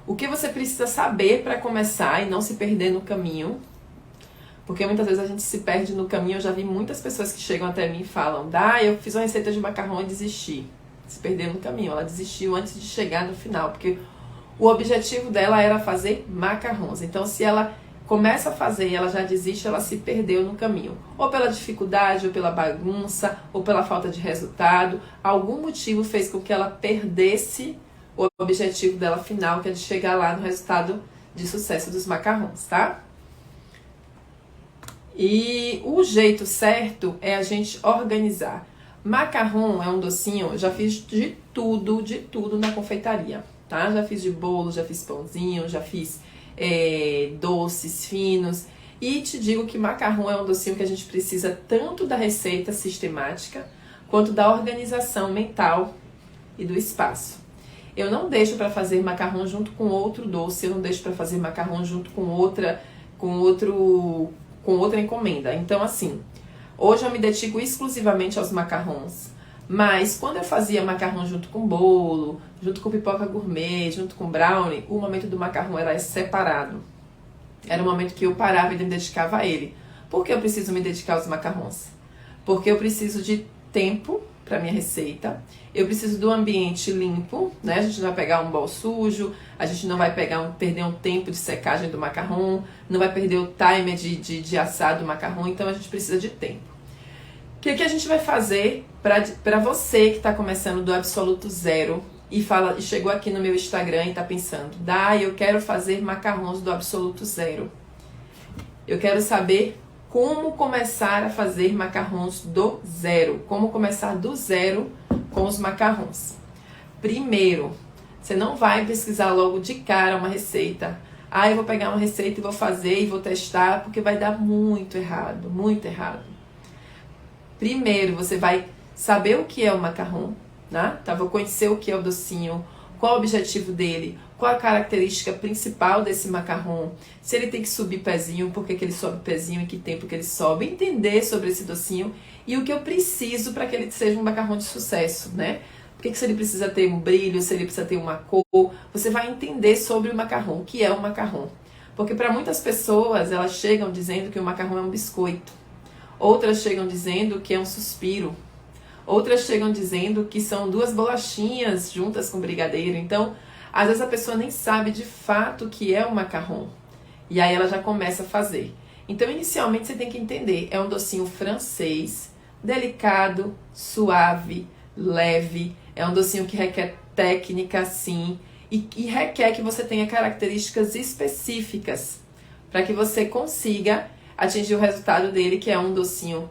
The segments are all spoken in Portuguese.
O que você precisa saber para começar e não se perder no caminho? Porque muitas vezes a gente se perde no caminho. Eu já vi muitas pessoas que chegam até mim e falam: eu fiz uma receita de macarrão e desisti. Se perdeu no caminho. Ela desistiu antes de chegar no final, porque o objetivo dela era fazer macarrons. Então, se ela começa a fazer e ela já desiste, ela se perdeu no caminho. Ou pela dificuldade, ou pela bagunça, ou pela falta de resultado. Algum motivo fez com que ela perdesse o objetivo dela final, que é de chegar lá no resultado de sucesso dos macarrons, tá? E o jeito certo é a gente organizar. Macarrão é um docinho, eu já fiz de tudo na confeitaria, tá? Já fiz de bolo, já fiz pãozinho, já fiz doces finos. E te digo que macarrão é um docinho que a gente precisa tanto da receita sistemática, quanto da organização mental e do espaço. Eu não deixo para fazer macarrão junto com outro doce, eu não deixo para fazer macarrão junto com outra encomenda. Então, assim, hoje eu me dedico exclusivamente aos macarrons. Mas quando eu fazia macarrão junto com bolo, junto com pipoca gourmet, junto com brownie, o momento do macarrão era separado. Era o momento que eu parava e me dedicava a ele. Por que eu preciso me dedicar aos macarrons? Porque eu preciso de tempo para minha receita. Eu preciso do ambiente limpo, né? A gente não vai pegar um bol sujo, a gente não vai perder um tempo de secagem do macarrão, não vai perder o timer de assar do macarrão, então a gente precisa de tempo. O que a gente vai fazer para você que está começando do absoluto zero e chegou aqui no meu Instagram e está pensando: eu quero fazer macarrons do absoluto zero. Eu quero saber como começar a fazer macarrons do zero. Como começar do zero com os macarrons. Primeiro, você não vai pesquisar logo de cara uma receita. Eu vou pegar uma receita e vou fazer e vou testar, porque vai dar muito errado, muito errado. Primeiro, você vai saber o que é o macarrão, né? Tá? Vou conhecer o que é o docinho, qual o objetivo dele, qual a característica principal desse macarrão, se ele tem que subir pezinho, por que ele sobe pezinho, em que tempo que ele sobe, entender sobre esse docinho e o que eu preciso para que ele seja um macarrão de sucesso, né? Por que se ele precisa ter um brilho, se ele precisa ter uma cor, você vai entender sobre o macarrão, o que é o macarrão. Porque para muitas pessoas, elas chegam dizendo que o macarrão é um biscoito, outras chegam dizendo que é um suspiro, outras chegam dizendo que são duas bolachinhas juntas com brigadeiro. Então, às vezes a pessoa nem sabe de fato o que é o macarrão. E aí ela já começa a fazer. Então, inicialmente, você tem que entender. É um docinho francês, delicado, suave, leve. É um docinho que requer técnica, sim. E requer que você tenha características específicas para que você consiga atingir o resultado dele, que é um docinho.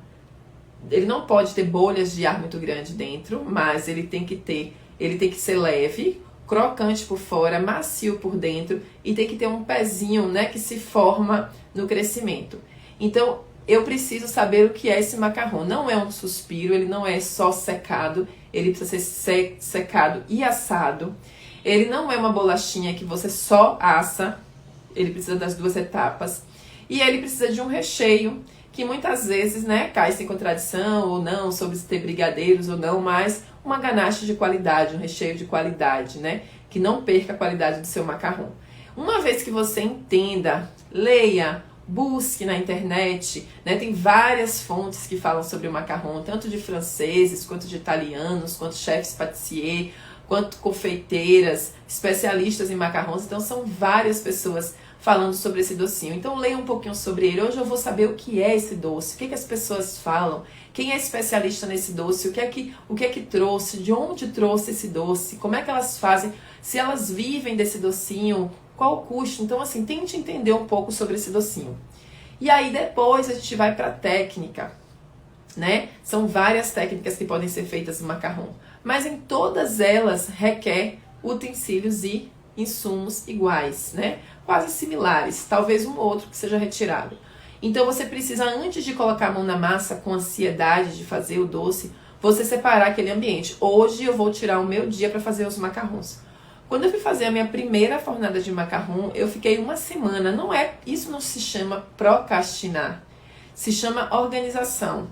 Ele não pode ter bolhas de ar muito grande dentro, mas ele tem que ser leve, crocante por fora, macio por dentro e tem que ter um pezinho, né, que se forma no crescimento. Então, eu preciso saber o que é esse macarrão. Não é um suspiro, ele não é só secado, ele precisa ser secado e assado. Ele não é uma bolachinha que você só assa, ele precisa das duas etapas. E ele precisa de um recheio, que muitas vezes, né, cai-se em contradição ou não, sobre se ter brigadeiros ou não, mas uma ganache de qualidade, um recheio de qualidade, né, que não perca a qualidade do seu macarrão. Uma vez que você entenda, leia, busque na internet, né, tem várias fontes que falam sobre o macarrão, tanto de franceses, quanto de italianos, quanto chefs pâtissier, quanto confeiteiras, especialistas em macarrões, então são várias pessoas falando sobre esse docinho. Então leia um pouquinho sobre ele. Hoje eu vou saber o que é esse doce, o que as pessoas falam, quem é especialista nesse doce, o que é que trouxe, de onde trouxe esse doce, como é que elas fazem, se elas vivem desse docinho, qual o custo. Então, assim, tente entender um pouco sobre esse docinho. E aí depois a gente vai para a técnica, né? São várias técnicas que podem ser feitas no macarrão, mas em todas elas requer utensílios e insumos iguais, né? Quase similares, talvez um outro que seja retirado. Então você precisa, antes de colocar a mão na massa com ansiedade de fazer o doce, você separar aquele ambiente. Hoje eu vou tirar o meu dia para fazer os macarrons. Quando eu fui fazer a minha primeira fornada de macarrão, eu fiquei uma semana. Isso não se chama procrastinar, se chama organização.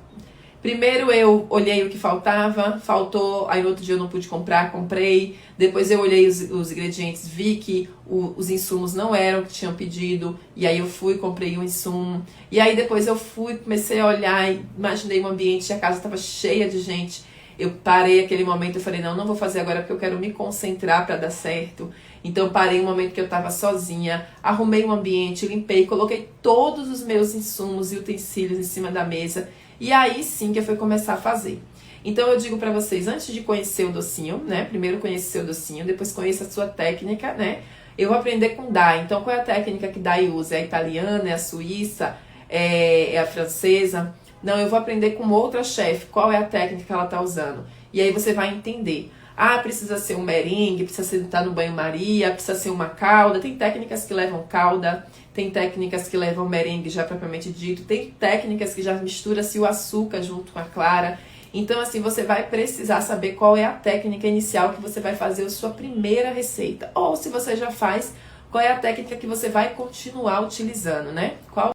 Primeiro eu olhei o que faltava, faltou, aí no outro dia eu não pude comprar, comprei. Depois eu olhei os ingredientes, vi que os insumos não eram o que tinham pedido, e aí eu fui, comprei um insumo. E aí depois eu fui, comecei a olhar, imaginei um ambiente, a casa estava cheia de gente. Eu parei aquele momento, eu falei, não vou fazer agora porque eu quero me concentrar para dar certo. Então parei um momento que eu estava sozinha, arrumei o ambiente, limpei, coloquei todos os meus insumos e utensílios em cima da mesa. E aí sim que eu fui começar a fazer. Então eu digo pra vocês, antes de conhecer o docinho, né? Primeiro conhecer o docinho, depois conheça a sua técnica, né? Eu vou aprender com Dai. Então qual é a técnica que Dai usa? É a italiana, é a suíça, é a francesa? Não, eu vou aprender com outra chefe qual é a técnica que ela tá usando. E aí você vai entender. Ah, precisa ser um merengue, precisa sentar no banho-maria, precisa ser uma calda. Tem técnicas que levam calda, tem técnicas que levam merengue já propriamente dito, tem técnicas que já mistura-se o açúcar junto com a clara. Então, assim, você vai precisar saber qual é a técnica inicial que você vai fazer a sua primeira receita. Ou, se você já faz, qual é a técnica que você vai continuar utilizando, né? Qual